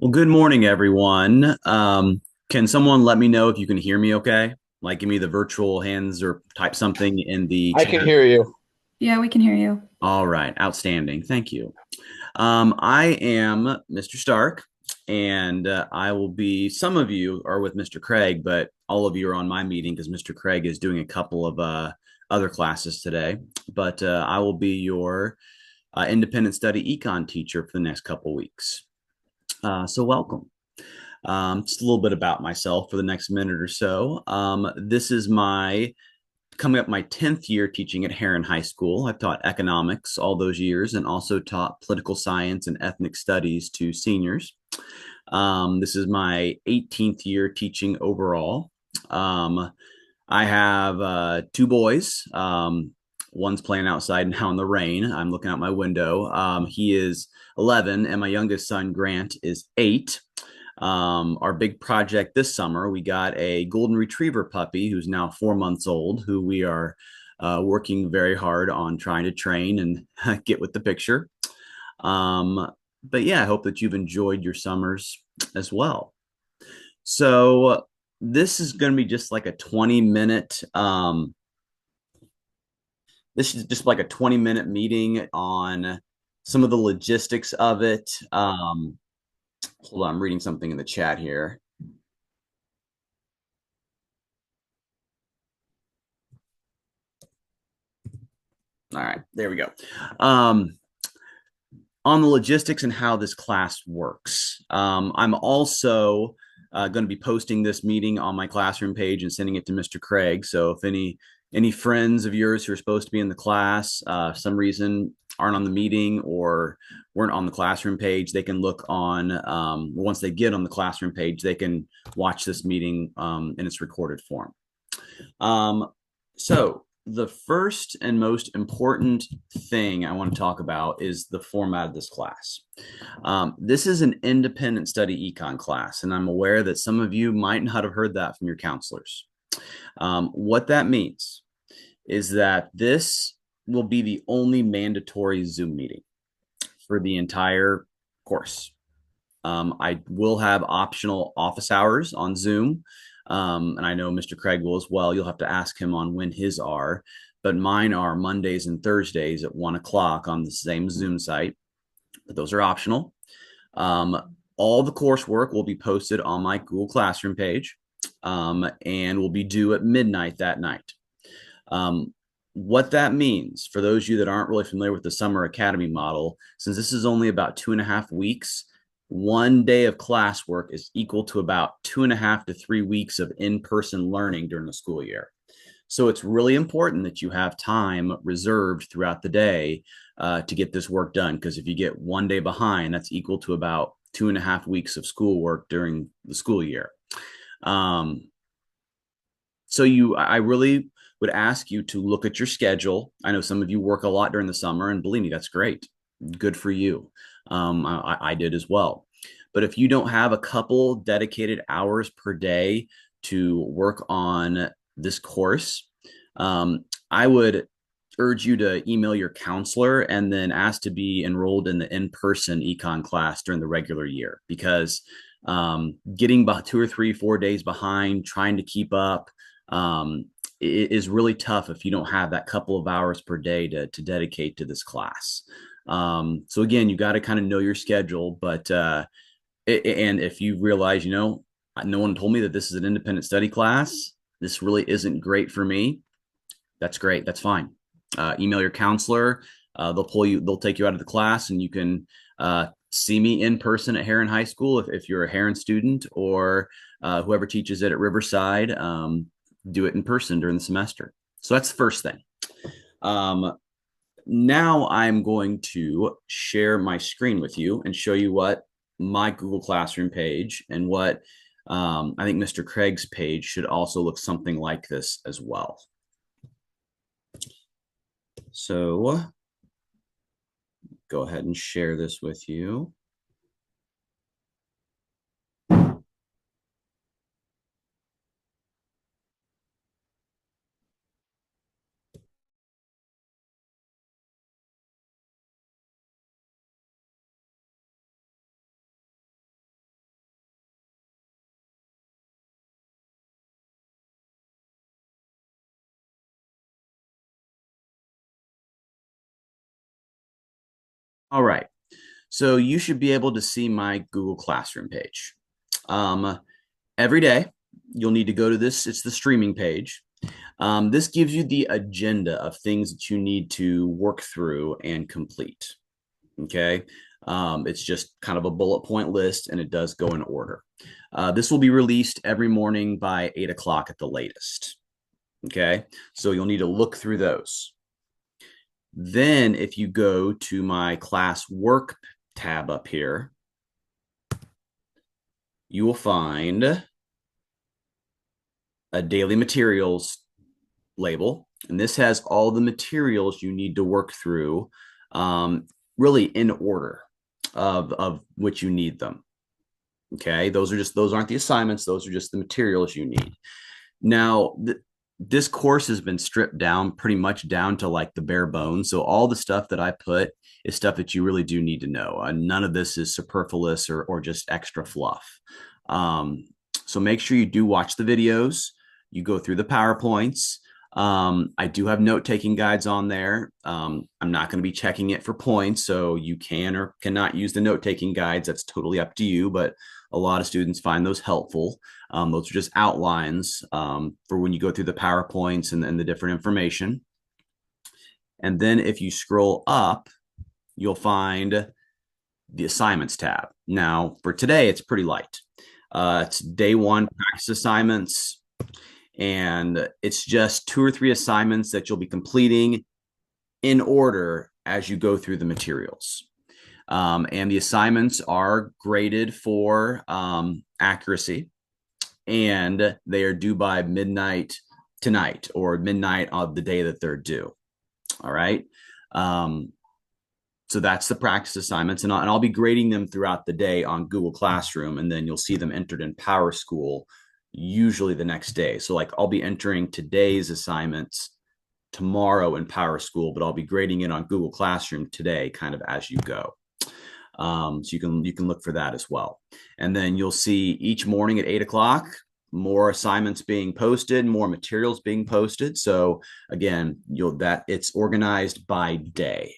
Well, good morning, everyone. Can someone let me know if you can hear me okay? Like, give me the virtual hands or type something in the I chat. can hear you. Yeah, we can hear you. All right, outstanding. Thank you. I am Mr. Stark, and I will be, some of you are with Mr. Craig, but all of you are on my meeting because Mr. Craig is doing a couple of other classes today. But I will be your independent study econ teacher for the next couple weeks. So, welcome. Just a little bit about myself for the next minute or so. This is my coming up my 10th year teaching at Heron High School. I've taught economics all those years and also taught political science and ethnic studies to seniors. This is my 18th year teaching overall. Um, I have two boys. One's playing outside now in the rain. I'm looking out my window. He is 11, and my youngest son, Grant, is 8. Our big project this summer, we got a golden retriever puppy who's now 4 months old, who we are working very hard on trying to train and get with the picture. Um, but yeah, I hope that you've enjoyed your summers as well. So this is going to be just like a 20-minute. This is just like a 20-minute meeting on some of the logistics of it. Hold on, I'm reading something in the chat here. All right, there we go. Um, on the logistics and how this class works. I'm also going to be posting this meeting on my classroom page and sending it to Mr. Craig. So if any friends of yours who are supposed to be in the class, some reason aren't on the meeting or weren't on the classroom page, they can look on. Once they get on the classroom page, they can watch this meeting in its recorded form. Um, so, the first and most important thing I want to talk about is the format of this class. This is an independent study econ class, and I'm aware that some of you might not have heard that from your counselors. What that means is that this will be the only mandatory Zoom meeting for the entire course. I will have optional office hours on Zoom. And I know Mr. Craig will as well. You'll have to ask him on when his are, but mine are Mondays and Thursdays at 1 o'clock on the same Zoom site. But those are optional. All the coursework will be posted on my Google Classroom page and will be due at midnight that night. What that means for those of you that aren't really familiar with the Summer Academy model, since this is only about 2.5 weeks, 1 day of classwork is equal to about 2.5 to 3 weeks of in-person learning during the school year. So it's really important that you have time reserved throughout the day to get this work done. Because if you get 1 day behind, that's equal to about 2.5 weeks of schoolwork during the school year. Um, I really would ask you to look at your schedule. I know some of you work a lot during the summer, and believe me, that's great. Good for you. I did as well. But if you don't have a couple dedicated hours per day to work on this course, I would urge you to email your counselor and then ask to be enrolled in the in-person econ class during the regular year because getting about 2 or 3, 4 days behind, trying to keep up, is really tough if you don't have that couple of hours per day to dedicate to this class. So again, you got to kind of know your schedule, but and if you realize, no one told me that this is an independent study class, this really isn't great for me. That's great. That's fine. Email your counselor. They'll take you out of the class, and you can see me in person at Heron High School if you're a Heron student or whoever teaches it at Riverside. Do it in person during the semester. So that's the first thing. Um, Now I'm going to share my screen with you and show you what my Google Classroom page and what I think Mr. Craig's page should also look something like this as well. So go ahead and share this with you. All right. So you should be able to see my Google Classroom page. Um, every day, you'll need to go to this. It's the streaming page. This gives you the agenda of things that you need to work through and complete. Okay. It's just kind of a bullet point list and it does go in order. This will be released every morning by 8 o'clock at the latest. Okay. So you'll need to look through those. Then, if you go to my class work tab up here, you will find a daily materials label. And this has all the materials you need to work through, um, really in order of which you need them. Okay. Those aren't the assignments, those are just the materials you need. Now, this course has been stripped down pretty much down to like the bare bones. So all the stuff that I put is stuff that you really do need to know. None of this is superfluous or just extra fluff. Um, so make sure you do watch the videos. You go through the PowerPoints. I do have note taking guides on there. I'm not going to be checking it for points, so you can or cannot use the note taking guides. That's totally up to you, but a lot of students find those helpful. Those are just outlines for when you go through the PowerPoints and the different information. And then if you scroll up, you'll find the assignments tab. Now, for today, it's pretty light. It's day one practice assignments, and it's just 2 or 3 assignments that you'll be completing in order as you go through the materials. And the assignments are graded for accuracy, and they are due by midnight tonight or midnight of the day that they're due. All right. So that's the practice assignments, and I'll be grading them throughout the day on Google Classroom, and then you'll see them entered in PowerSchool usually the next day. So like I'll be entering today's assignments tomorrow in PowerSchool, but I'll be grading it on Google Classroom today, kind of as you go. So you can look for that as well. And then you'll see each morning at 8 o'clock, more assignments being posted, more materials being posted. So again, it's organized by day.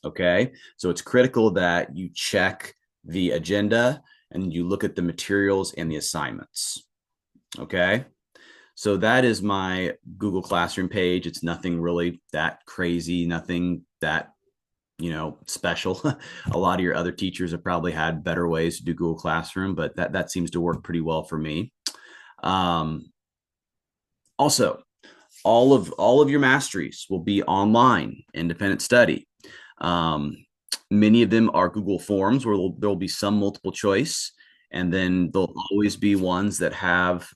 Okay. So it's critical that you check the agenda and you look at the materials and the assignments. Okay. So that is my Google Classroom page. It's nothing really that crazy, nothing that, special. A lot of your other teachers have probably had better ways to do Google Classroom, but that seems to work pretty well for me. Also, all of your masteries will be online, independent study. Many of them are Google Forms where there'll be some multiple choice, and then there'll always be ones that have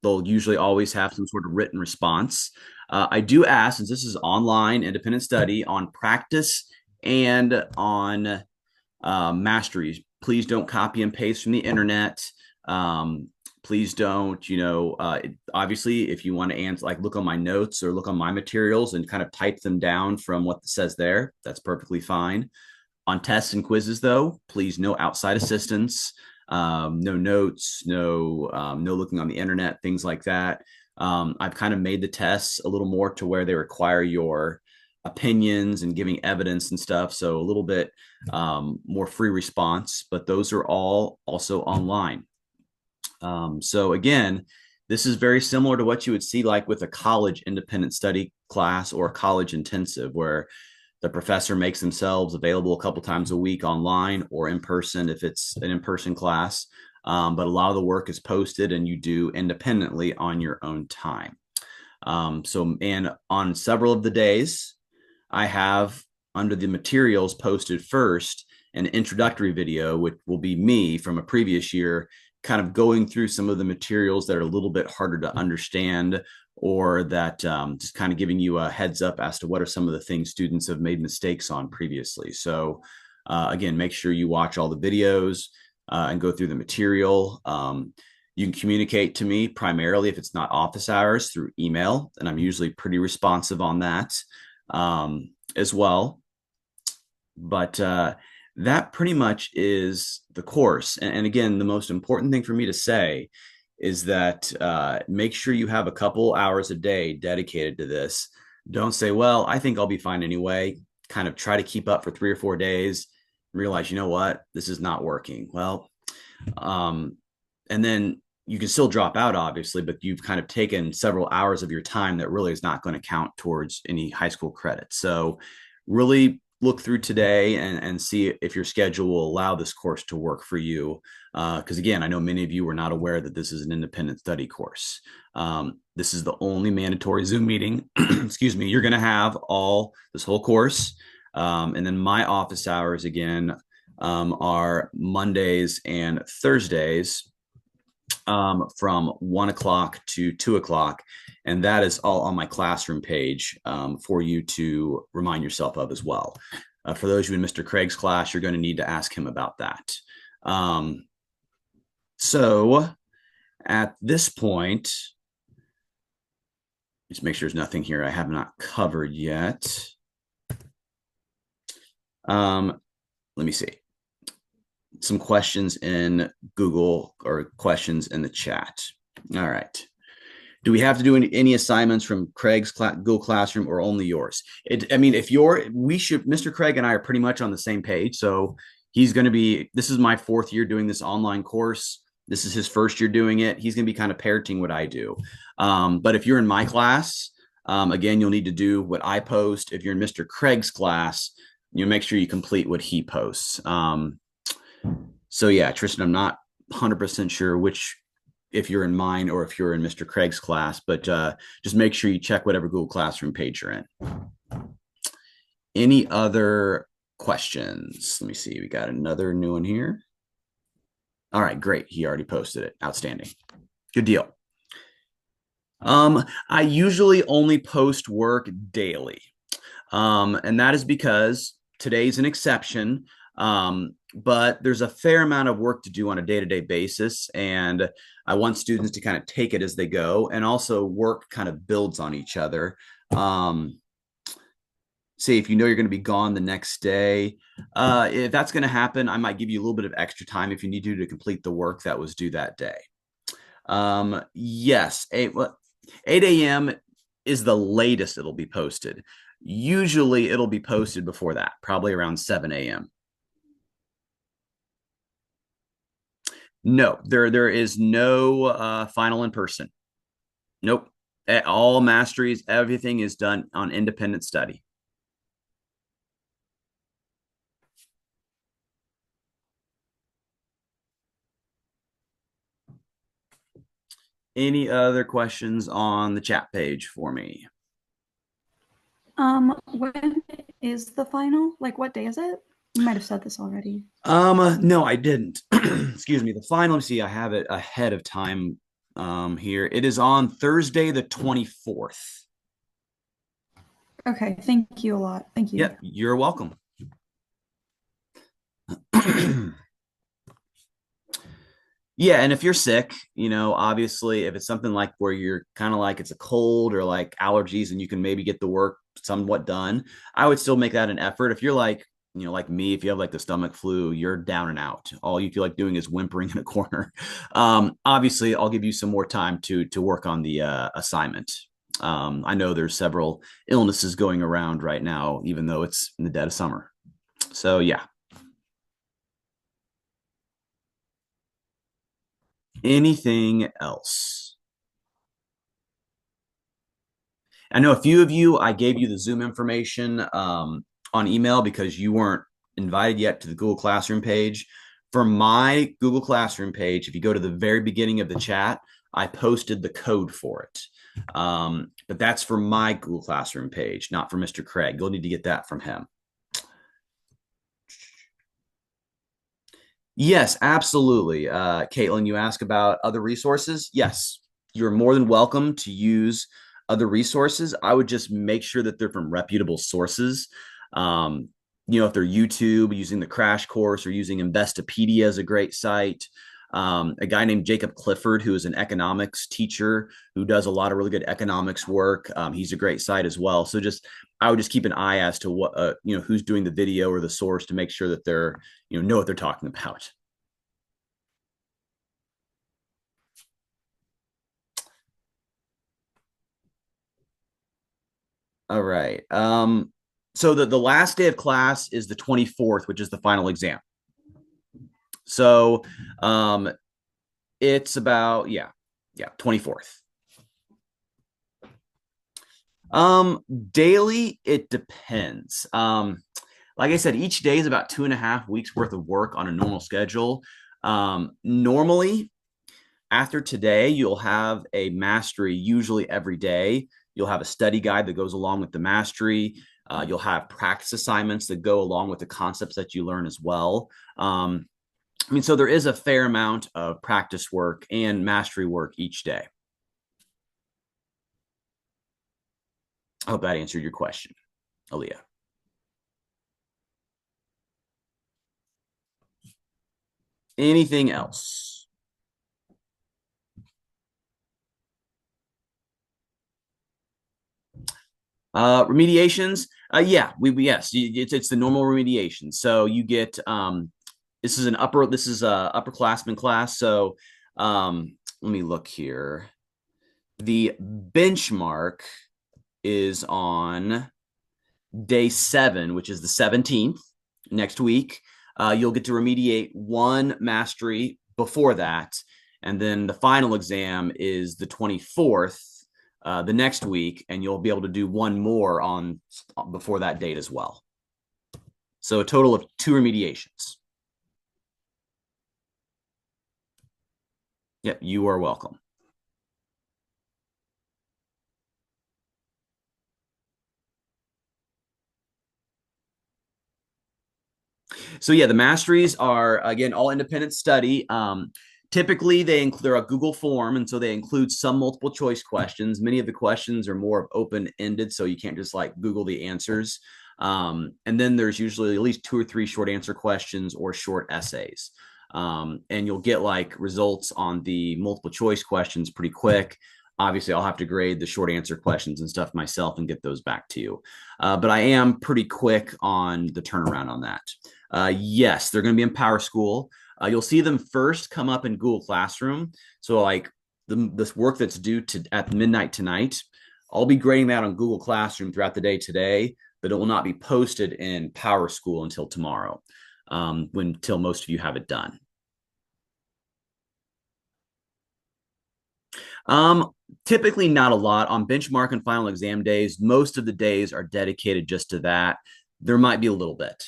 they'll usually always have some sort of written response. I do ask, since this is online independent study, on practice and on masteries, please don't copy and paste from the internet. Please don't, obviously, if you want to answer, like look on my notes or look on my materials and kind of type them down from what says there, that's perfectly fine. On tests and quizzes, though, please no outside assistance, no notes, no looking on the internet, things like that. I've kind of made the tests a little more to where they require your opinions and giving evidence and stuff. So a little bit more free response, but those are all also online. So again, this is very similar to what you would see like with a college independent study class or a college intensive, where the professor makes themselves available a couple times a week online or in person if it's an in-person class. But a lot of the work is posted and you do independently on your own time. And on several of the days, I have under the materials posted first an introductory video, which will be me from a previous year, kind of going through some of the materials that are a little bit harder to understand, or that just kind of giving you a heads up as to what are some of the things students have made mistakes on previously. So again, make sure you watch all the videos and go through the material. You can communicate to me primarily, if it's not office hours, through email, and I'm usually pretty responsive on that as well. But that pretty much is the course. And again, the most important thing for me to say is that make sure you have a couple hours a day dedicated to this. Don't say, well, I think I'll be fine anyway, kind of try to keep up for 3 or 4 days, realize, you know what, this is not working. Well, um, and then you can still drop out, obviously, but you've kind of taken several hours of your time that really is not going to count towards any high school credit. So, really look through today and see if your schedule will allow this course to work for you. Because again, I know many of you were not aware that this is an independent study course. This is the only mandatory Zoom meeting, excuse me, you're going to have all this whole course. And then my office hours, again, are Mondays and Thursdays from 1 o'clock to 2 o'clock. And that is all on my classroom page for you to remind yourself of as well. For those of you in Mr. Craig's class, you're going to need to ask him about that. So at this point, just make sure there's nothing here I have not covered yet. Let me see. Some questions in Google or questions in the chat. All right. Do we have to do any assignments from Craig's Google Classroom or only yours? I mean, if Mr. Craig and I are pretty much on the same page. So he's going to be, this is my 4th year doing this online course. This is his 1st year doing it. He's going to be kind of parroting what I do. But if you're in my class, again, you'll need to do what I post. If you're in Mr. Craig's class, you make sure you complete what he posts. So yeah, Tristan, I'm not 100% sure if you're in mine or if you're in Mr. Craig's class, but just make sure you check whatever Google Classroom page you're in. Any other questions? Let me see. We got another new one here. All right, great. He already posted it. Outstanding. Good deal. I usually only post work daily. And that is because today's an exception. But there's a fair amount of work to do on a day-to-day basis, and I want students to kind of take it as they go, and also work kind of builds on each other. Say if you know you're going to be gone the next day, if that's going to happen, I might give you a little bit of extra time if you need to complete the work that was due that day. Yes, 8 a.m. is the latest it'll be posted. Usually it'll be posted before that, probably around 7 a.m. No, there is no final in person. Nope. All masteries, everything is done on independent study. Any other questions on the chat page for me? When is the final? Like, what day is it? You might have said this already. No, I didn't. Excuse me. The final, let me see, I have it ahead of time here. It is on Thursday, the 24th. Okay, thank you a lot. Thank you. Yep, you're welcome. Yeah, and if you're sick, obviously, if it's something like where you're kind of like it's a cold or like allergies and you can maybe get the work somewhat done, I would still make that an effort. If you're like, like me, if you have like the stomach flu, you're down and out. All you feel like doing is whimpering in a corner. Obviously, I'll give you some more time to work on the assignment. I know there's several illnesses going around right now, even though it's in the dead of summer. So yeah. Anything else? I know a few of you, I gave you the Zoom information on email because you weren't invited yet to the Google Classroom page. For my Google Classroom page, if you go to the very beginning of the chat, I posted the code for it. But that's for my Google Classroom page, not for Mr. Craig. You'll need to get that from him. Yes, absolutely. Caitlin, you ask about other resources. Yes, you're more than welcome to use other resources. I would just make sure that they're from reputable sources. Um, if they're YouTube, using the Crash Course or using Investopedia is a great site. A guy named Jacob Clifford, who is an economics teacher who does a lot of really good economics work. He's a great site as well. So I would just keep an eye as to what, who's doing the video or the source to make sure that they're, know what they're talking about. All right. So the last day of class is the 24th, which is the final exam. So it's about, yeah, 24th. Daily, it depends. Like I said, each day is about 2.5 weeks worth of work on a normal schedule. Normally, after today, you'll have a mastery usually every day. You'll have a study guide that goes along with the mastery. You'll have practice assignments that go along with the concepts that you learn as well. I mean, so there is a fair amount of practice work and mastery work each day. I hope that answered your question, Aaliyah. Anything else? Remediations. Yeah, yes, it's the normal remediation. So you get this is a upperclassman class. So let me look here. The benchmark is on day 7, which is the 17th next week. You'll get to remediate one mastery before that. And then the final exam is the 24th, the next week, and you'll be able to do one more on before that date as well. So a total of 2 remediations. Yep, you are welcome. So yeah, the masteries are again all independent study. Typically, they're a Google form, and so they include some multiple choice questions. Many of the questions are more open ended, so you can't just like Google the answers. And then there's usually at least 2 or 3 short answer questions or short essays. And you'll get like results on the multiple choice questions pretty quick. Obviously, I'll have to grade the short answer questions and stuff myself and get those back to you. But I am pretty quick on the turnaround on that. Yes, they're going to be in Power School. You'll see them first come up in Google Classroom. So like this work that's due to at midnight tonight, I'll be grading that on Google Classroom throughout the day today, but it will not be posted in Power School until tomorrow, until most of you have it done. Um, Typically not a lot on benchmark and final exam days. Most of the days are dedicated just to that. There might be a little bit.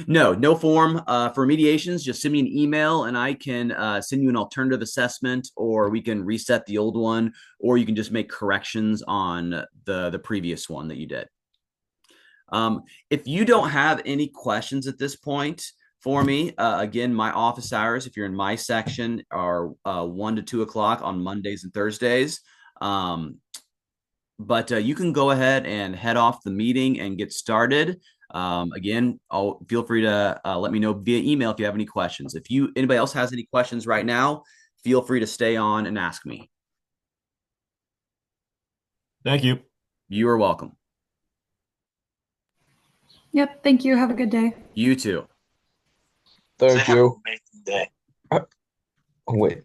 No, no form for mediations. Just send me an email and I can send you an alternative assessment, or we can reset the old one, or you can just make corrections on the previous one that you did. If you don't have any questions at this point for me, again, my office hours, if you're in my section, are 1 to 2 o'clock on Mondays and Thursdays. Um, but you can go ahead and head off the meeting and get started. Again, I'll feel free to let me know via email if you have any questions. If anybody else has any questions right now, feel free to stay on and ask me. Thank you. You are welcome. Yep. Thank you. Have a good day. You too. Thank you. Wait.